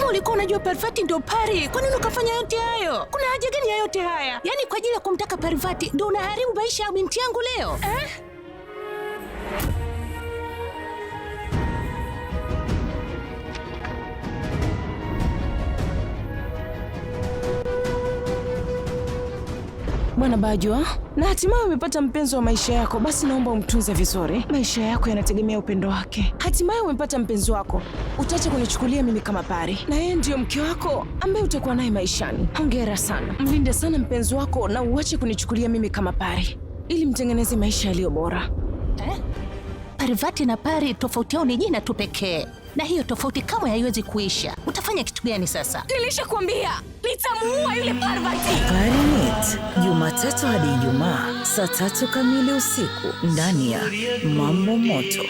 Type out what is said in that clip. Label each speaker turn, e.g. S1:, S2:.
S1: Kama ulikuwa unajua Parvati ndio Pari, kwa nini ukafanya yote hayo? Kuna haja gani ya yote haya? Yaani kwa ajili ya kumtaka Parvati ndio unaharibu maisha ya binti yangu leo?
S2: Bwana Bajwa, na hatimaye umepata mpenzi wa maisha yako, basi naomba umtunze vizuri. Maisha yako yanategemea upendo wake. Hatimaye umepata mpenzi wako, utaacha kunichukulia mimi kama Pari, na yeye ndiyo mke wako ambaye utakuwa naye maishani. Hongera sana, mlinde sana mpenzi wako na uache kunichukulia mimi kama Pari, ili mtengeneze maisha yaliyo bora.
S1: Parvati na Pari tofauti yao ni jina tu pekee, na hiyo tofauti kamwe haiwezi kuisha. Utafanya kitu gani sasa?
S2: Nilishakwambia nitamuua yule Parvati.
S3: PariNit, Jumatatu hadi Ijumaa saa 3 kamili usiku ndani ya Mambo Moto.